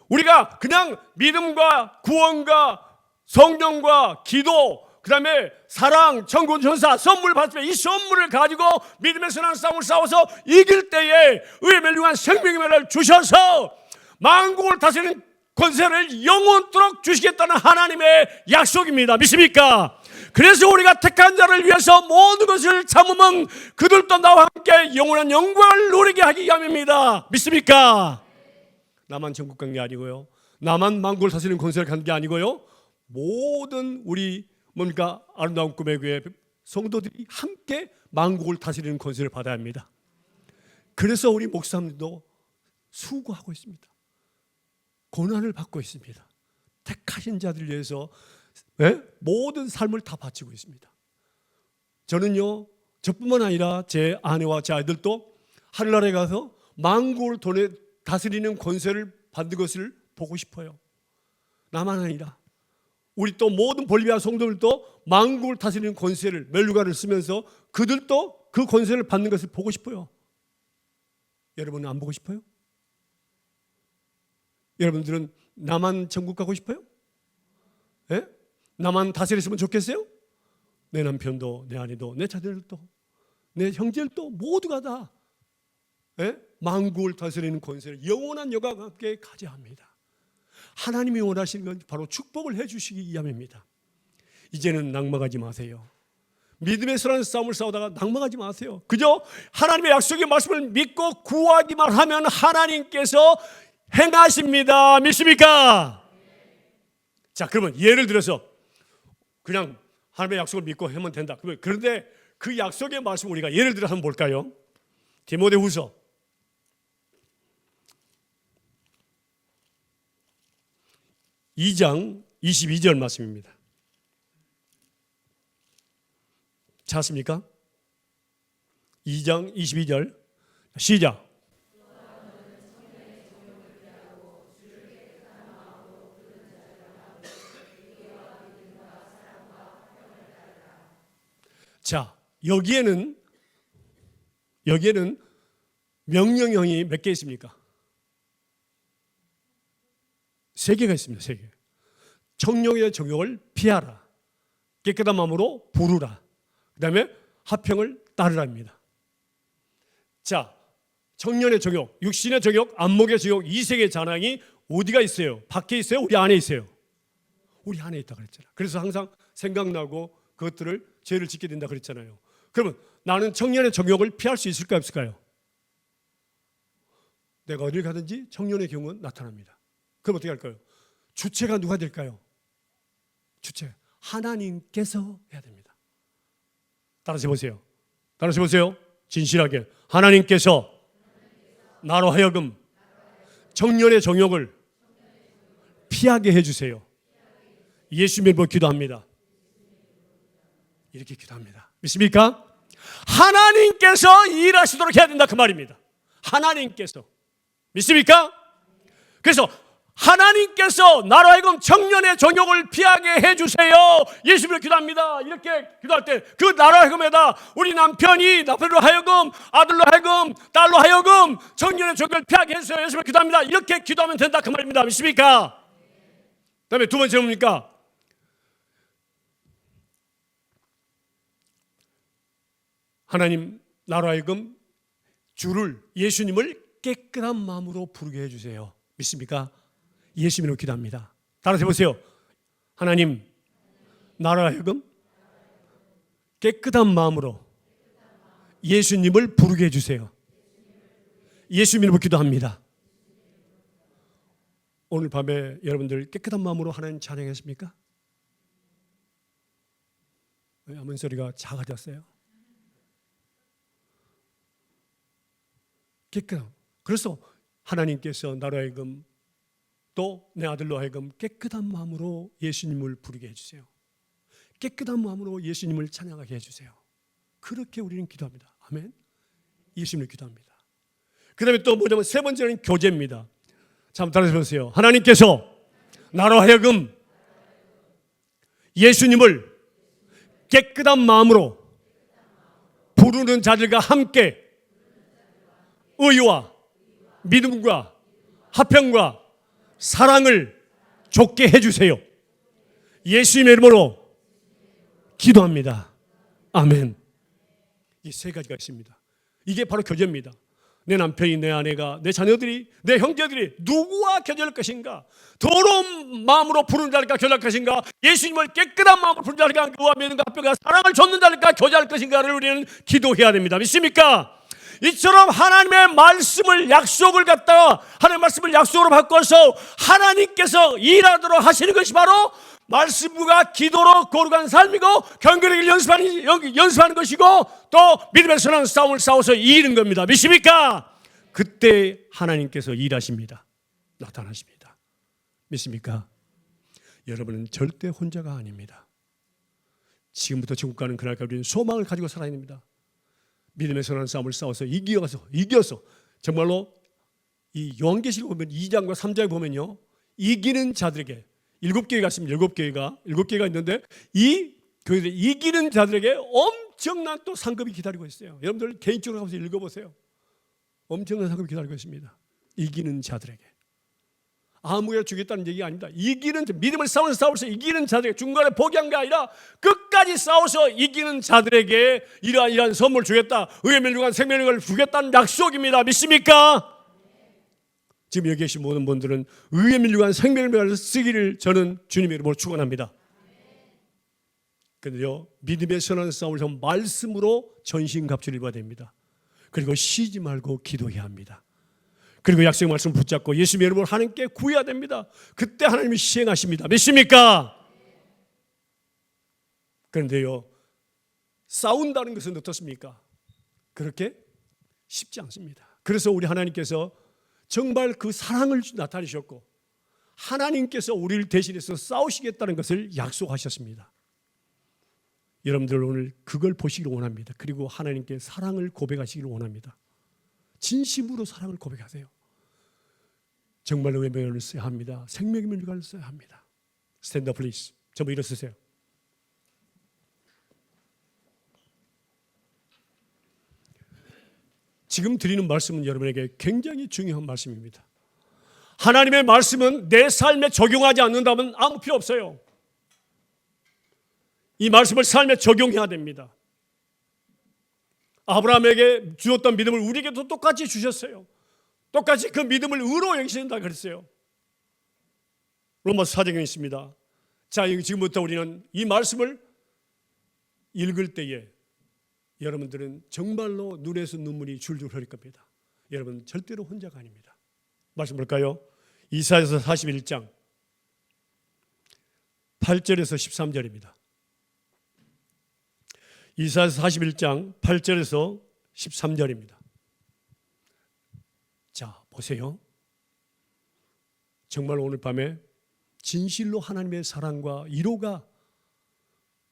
우리가 그냥 믿음과 구원과 성령과 기도 그 다음에 사랑, 천군, 천사, 선물 받으면 이 선물을 가지고 믿음의 선한 싸움을 싸워서 이길 때에 의에 멸류관 생명의 면을 주셔서 만국을 다스리는 권세를 영원토록 주시겠다는 하나님의 약속입니다. 믿습니까? 그래서 우리가 택한 자를 위해서 모든 것을 참으면 그들도 나와 함께 영원한 영광을 누리게 하기 위함입니다. 믿습니까? 나만 천국 간 게 아니고요, 나만 만국을 다스리는 권세를 갖는 게 아니고요, 모든 우리 뭡니까? 아름다운 꿈의 교회 성도들이 함께 만국을 다스리는 권세를 받아야 합니다. 그래서 우리 목사님도 수고하고 있습니다. 고난을 받고 있습니다. 택하신 자들 위해서 모든 삶을 다 바치고 있습니다. 저는요, 저뿐만 아니라 제 아내와 제 아이들도 하늘나라에 가서 만국을 다스리는 권세를 받는 것을 보고 싶어요. 나만 아니라 우리 또 모든 볼리비아 성도들도 만국을 다스리는 권세를, 멸류관을 쓰면서 그들도 그 권세를 받는 것을 보고 싶어요. 여러분은 안 보고 싶어요? 여러분들은 나만 천국 가고 싶어요? 예? 나만 다스렸으면 좋겠어요? 내 남편도, 내 아내도, 내 자들도, 내 형제들도 모두가 다 만국을 다스리는 권세를 영원한 여가와 함께 가져야 합니다. 하나님이 원하시는 건 바로 축복을 해주시기 위함입니다. 이제는 낙망하지 마세요. 믿음의 선한 싸움을 싸우다가 낙망하지 마세요. 그저 하나님의 약속의 말씀을 믿고 구하기만 하면 하나님께서 행하십니다. 믿습니까? 자, 그러면 예를 들어서 그냥 하나님의 약속을 믿고 하면 된다. 그런데 그 약속의 말씀 우리가 예를 들어서 한번 볼까요? 디모데후서 2장 22절 말씀입니다. 찾았습니까? 2장 22절 시작. 자, 여기에는 명령형이 몇 개 있습니까? 3개가 있습니다. 3개. 청령의 정욕을 피하라. 깨끗한 마음으로 부르라. 그 다음에 화평을 따르라입니다. 자, 청년의 정욕, 육신의 정욕, 안목의 정욕, 이 세 개의 잔항이 어디가 있어요? 밖에 있어요? 우리 안에 있어요? 우리 안에 있다 그랬잖아요. 그래서 항상 생각나고 그것들을 죄를 짓게 된다 그랬잖아요. 그러면 나는 청년의 정욕을 피할 수 있을까요? 없을까요? 내가 어딜 가든지 청년의 경우는 나타납니다. 그럼 어떻게 할까요? 주체가 누가 될까요? 주체, 하나님께서 해야 됩니다. 따라서 해보세요. 따라서 해보세요. 진실하게. 하나님께서 나로 하여금 청년의 정욕을 피하게 해주세요. 예수 믿고 기도합니다. 이렇게 기도합니다. 믿습니까? 하나님께서 일하시도록 해야 된다 그 말입니다. 하나님께서. 믿습니까? 그래서 하나님께서 나로 하여금 청년의 정욕을 피하게 해주세요. 예수님을 기도합니다. 이렇게 기도할 때 그 나로 하여금에다 우리 남편으로 하여금 아들로 하여금 딸로 하여금 청년의 정욕을 피하게 해주세요. 예수님을 기도합니다. 이렇게 기도하면 된다 그 말입니다. 믿습니까? 그 다음에 두 번째 뭡니까? 하나님 나로 하여금 주를 예수님을 깨끗한 마음으로 부르게 해주세요. 믿습니까? 예수님으로 기도합니다. 따라서 해보세요. 하나님 나로 하여금 깨끗한 마음으로 예수님을 부르게 해주세요. 예수님으로 기도합니다. 오늘 밤에 여러분들 깨끗한 마음으로 하나님 찬양했습니까? 왜 아멘 소리가 작아졌어요? 깨끗함. 그래서 하나님께서 나로 하여금 또 내 아들로 하여금 깨끗한 마음으로 예수님을 부르게 해주세요. 깨끗한 마음으로 예수님을 찬양하게 해주세요. 그렇게 우리는 기도합니다. 아멘. 예수님을 기도합니다. 그 다음에 또 뭐냐면 세 번째는 교제입니다. 자, 한번 따라서 보세요. 하나님께서 나로 하여금 예수님을 깨끗한 마음으로 부르는 자들과 함께 의와 믿음과 화평과 사랑을 좁게 해주세요. 예수님의 이름으로 기도합니다. 아멘. 이 세 가지가 있습니다. 이게 바로 교제입니다. 내 남편이, 내 아내가, 내 자녀들이, 내 형제들이 누구와 교제할 것인가? 더러운 마음으로 부르는 자들과 교제할 것인가? 예수님을 깨끗한 마음으로 부르는 자들과 의와 믿음과 화평과 사랑을 줬는 자들과 교제할 것인가를 우리는 기도해야 됩니다. 믿습니까? 이처럼 하나님의 말씀을 약속을 갖다가 하나님의 말씀을 약속으로 바꿔서 하나님께서 일하도록 하시는 것이 바로 말씀과 기도로 거룩한 삶이고 경건하게 연습하는 것이고 또 믿음의 선한 싸움을 싸워서 이기는 겁니다. 믿습니까? 그때 하나님께서 일하십니다. 나타나십니다. 믿습니까? 여러분은 절대 혼자가 아닙니다. 지금부터 천국 가는 그날까지 우리는 소망을 가지고 살아야 됩니다. 믿음의 선한 싸움을 싸워서 이겨서 정말로 이 요한계시록 보면 2장과 3장에 보면요, 이기는 자들에게 7교회가 있습니다. 7교회가 있는데 이 교회들 이기는 자들에게 엄청난 또 상급이 기다리고 있어요. 여러분들 개인적으로 가서 읽어보세요. 엄청난 상급이 기다리고 있습니다. 이기는 자들에게. 아무에나 주겠다는 얘기가 아닙니다. 이기는 믿음을 싸워서 이기는 자들에게, 중간에 포기한 게 아니라 끝까지 싸워서 이기는 자들에게 이러한 선물 주겠다, 의의 멸류관 생명력을 주겠다는 약속입니다. 믿습니까? 지금 여기 계신 모든 분들은 의의 멸류관 생명력을 쓰기를 저는 주님의 이름으로 축원합니다. 그런데요, 믿음의 선한 싸움을 좀 말씀으로 전신갑주를 입어야 됩니다. 그리고 쉬지 말고 기도해야 합니다. 그리고 약속의 말씀을 붙잡고 예수님의 이름으로 하나님께 구해야 됩니다. 그때 하나님이 시행하십니다. 믿습니까? 그런데요, 싸운다는 것은 어떻습니까? 그렇게 쉽지 않습니다. 그래서 우리 하나님께서 정말 그 사랑을 나타내셨고 하나님께서 우리를 대신해서 싸우시겠다는 것을 약속하셨습니다. 여러분들 오늘 그걸 보시기를 원합니다. 그리고 하나님께 사랑을 고백하시기를 원합니다. 진심으로 사랑을 고백하세요. 정말로 외면을 써야 합니다. 생명의 멸류관을 써야 합니다. 스탠드 업 플리즈. 전부 일어서세요. 지금 드리는 말씀은 여러분에게 굉장히 중요한 말씀입니다. 하나님의 말씀은 내 삶에 적용하지 않는다면 아무 필요 없어요. 이 말씀을 삶에 적용해야 됩니다. 아브라함에게 주었던 믿음을 우리에게도 똑같이 주셨어요. 똑같이 그 믿음을 의로 여기신다 그랬어요. 로마서 4장에 있습니다. 자, 지금부터 우리는 이 말씀을 읽을 때에 여러분들은 정말로 눈에서 눈물이 줄줄 흐를 겁니다. 여러분 절대로 혼자가 아닙니다. 말씀 볼까요? 이사야서 41장 8절에서 13절입니다. 이사야서 41장 8절에서 13절입니다. 자, 보세요. 정말 오늘 밤에 진실로 하나님의 사랑과 위로가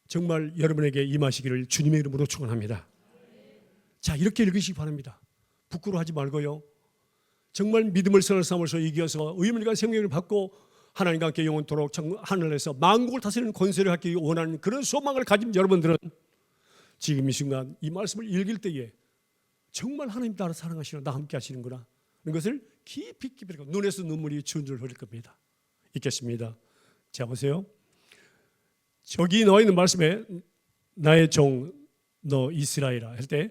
정말 여러분에게 임하시기를 주님의 이름으로 축원합니다. 자, 이렇게 읽으시기 바랍니다. 부끄러워하지 말고요. 정말 믿음을 선을 삼아서 이겨서 의문과 생명을 받고 하나님과 함께 영원토록 하늘에서 만국을 다스리는 권세를 갖기 원하는 그런 소망을 가진 여러분들은 지금 이 순간 이 말씀을 읽을 때에 정말 하나님 나를 사랑하시나 나 함께 하시는구나 이런 것을 깊이 눈에서 눈물이 줄줄 흐를 겁니다. 읽겠습니다. 자, 보세요. 저기 나와 있는 말씀에 나의 종 너 이스라엘아 할 때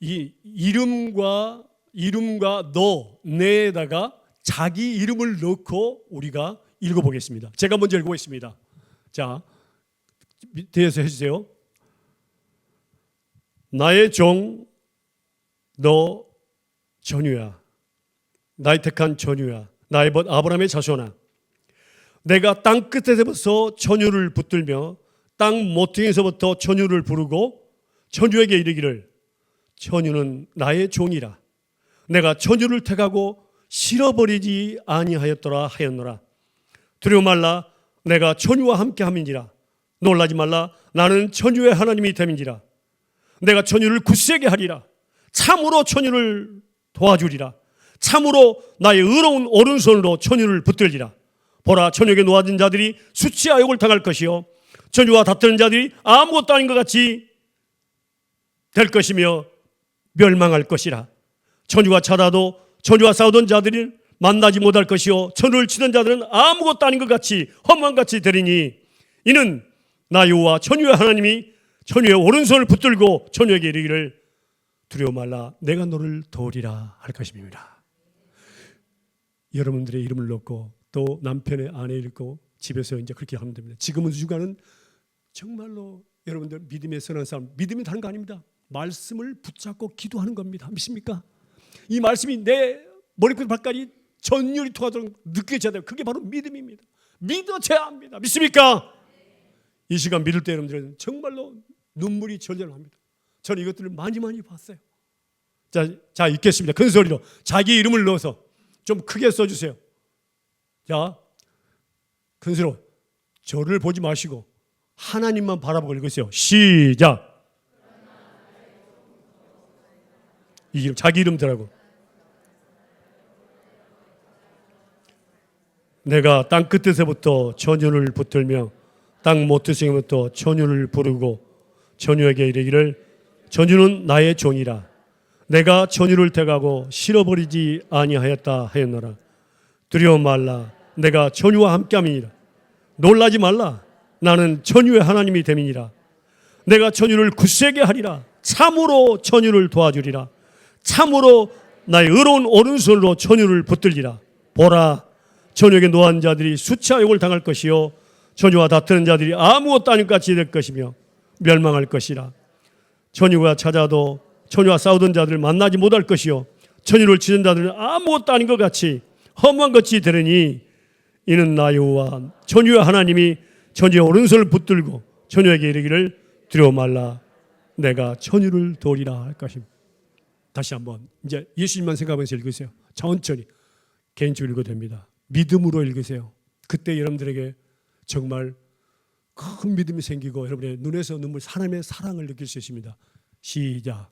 이 이름과 너 내에다가 자기 이름을 넣고 우리가 읽어보겠습니다. 제가 먼저 읽어보겠습니다. 자, 뒤에서 해주세요. 나의 종 너 전유야, 나의 택한 전유야, 나의 벗 아브라함의 자손아, 내가 땅 끝에서부터 전유를 붙들며 땅 모퉁이에서부터 전유를 부르고 전유에게 이르기를 전유는 나의 종이라. 내가 전유를 택하고 실어버리지 아니하였더라 하였노라. 두려워 말라. 내가 전유와 함께함이니라. 놀라지 말라. 나는 전유의 하나님이 됨이니라. 내가 전유를 굳세게 하리라. 참으로 전유를 도와주리라. 참으로 나의 의로운 오른손으로 전유를 붙들리라. 보라, 전유에게 놓아진 자들이 수치하욕을 당할 것이요 전유와 다투는 자들이 아무것도 아닌 것 같이 될 것이며 멸망할 것이라. 전유가 찾아도 전유와 싸우던 자들이 만나지 못할 것이요 전유를 치던 자들은 아무것도 아닌 것 같이 험한같이 되리니 이는 나 여호와 전유의 하나님이 전유의 오른손을 붙들고 전유에게 이르기를 두려워 말라. 내가 너를 도우리라 할 것입니다. 여러분들의 이름을 넣고 또 남편의 아내를 읽고 집에서 이제 그렇게 하면 됩니다. 지금은 주간은 정말로 여러분들 믿음의 선한 사람, 믿음이 다른 거 아닙니다. 말씀을 붙잡고 기도하는 겁니다. 믿습니까? 이 말씀이 내 머리끝 발까지 전율이 통하도록 느껴져야 돼요. 그게 바로 믿음입니다. 믿어져야 합니다. 믿습니까? 이 시간 믿을 때 여러분들은 정말로 눈물이 절절 납니다. 저는 이것들을 많이 봤어요. 자, 읽겠습니다. 큰 소리로 자기 이름을 넣어서 좀 크게 써주세요. 자, 큰 소리로 저를 보지 마시고 하나님만 바라보고 읽으세요. 시작. 이 이름, 자기 이름 들라고. 내가 땅 끝에서부터 전유를 붙들며 땅 모퉁이부터 전유를 부르고 전유에게 이르기를 전유는 나의 종이라. 내가 전유를 택하고 실어버리지 아니하였다 하였노라. 두려워 말라. 내가 전유와 함께함이니라. 놀라지 말라. 나는 전유의 하나님이 됨이니라. 내가 전유를 굳세게 하리라. 참으로 전유를 도와주리라. 참으로 나의 의로운 오른손으로 전유를 붙들리라. 보라, 전유에게 노한 자들이 수치하욕을 당할 것이요 전유와 다투는 자들이 아무것도 아닌 것 같이 될 것이며 멸망할 것이라. 전유가 찾아도 전유와 싸우던 자들을 만나지 못할 것이요 전유를 치는 자들은 아무것도 아닌 것 같이 험한 것이 되리니 이는 나 여호와 전유의 하나님이 전유의 오른손을 붙들고 전유에게 이르기를 두려워 말라. 내가 전유를 도우리라 할 것입니다. 다시 한번 이제 예수님만 생각하면서 읽으세요. 천천히 개인적으로 읽어도 됩니다. 믿음으로 읽으세요. 그때 여러분들에게 정말 큰 믿음이 생기고 여러분의 눈에서 눈물, 하나님의 사랑을 느낄 수 있습니다. 시작.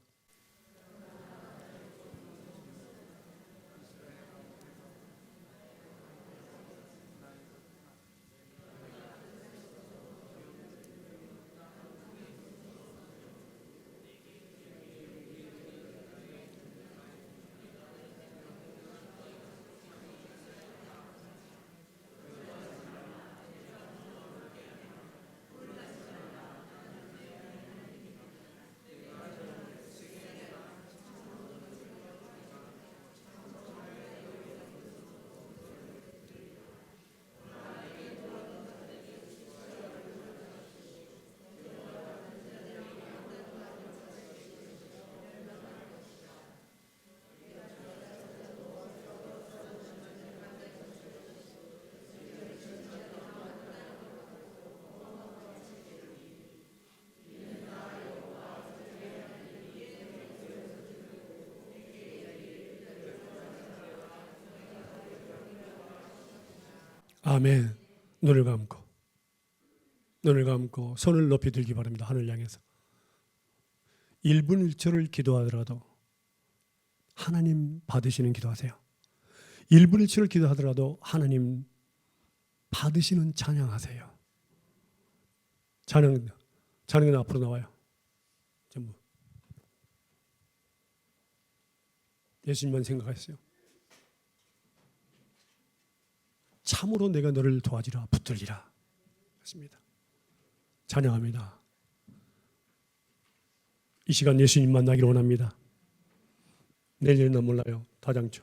아멘. 눈을 감고 손을 높이 들기 바랍니다. 하늘 향해서 1분 1초를 기도하더라도 하나님 받으시는 기도하세요. 1분 1초를 기도하더라도 하나님 받으시는 찬양하세요. 찬양은 앞으로 나와요. 전부 예수님만 생각하세요. 참으로 내가 너를 도와주라 붙들리라 했습니다. 찬양합니다. 이 시간 예수님 만나기를 원합니다. 내일은 난 몰라요. 다장초.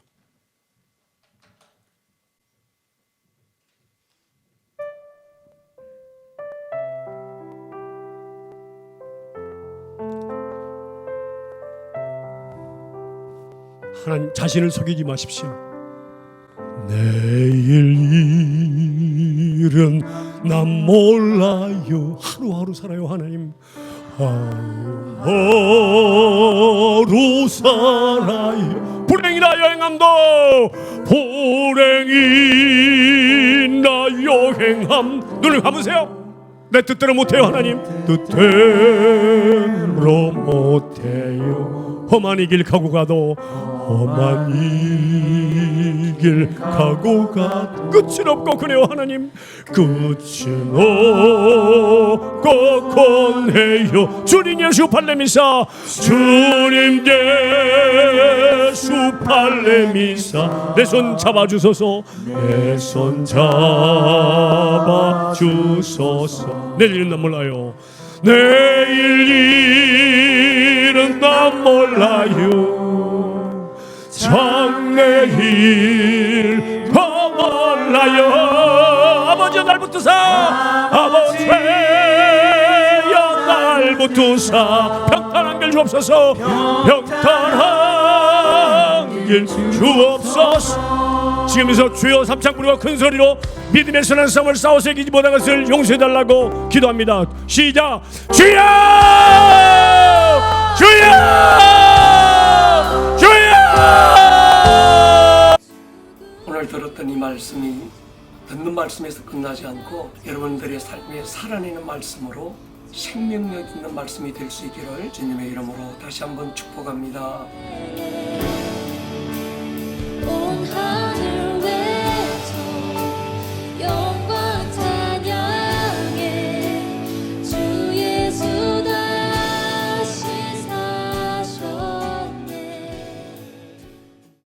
하나님 자신을 속이지 마십시오. 내일 일은 난 몰라요. 하루하루 살아요. 하나님 하루 살아요. 불행이나 여행함도 불행이나 여행함. 눈을 감으세요. 내 뜻대로 못해요. 하나님 뜻대로 못해요. 험한 이 길 가고 가도 험한 이 길 가고 가도 끝은 없고 그래요. 하나님 끝은 없고 건해요. 주님 예수 팔레미사 주님 예수 팔레미사 내 손 잡아주소서 내 손 잡아주소서. 내일 일은 난 몰라요. 내일 일은 난 몰라요. 장래일 더 몰라요. 아버지여 날 붙드사 아버지여 날 붙드사 평탄한 길 주옵소서. 평탄한 길 주옵소서. 지금에서 주여 삼창 부르고 큰 소리로 믿음의 선한 싸움을 싸워서 이기지 못한 것을 용서해달라고 기도합니다. 시작. 주여 주여 주여. 오늘 들었던 이 말씀이 듣는 말씀에서 끝나지 않고 여러분들의 삶에 살아내는 말씀으로 생명력 있는 말씀이 될 수 있기를 주님의 이름으로 다시 한번 축복합니다. 온 하늘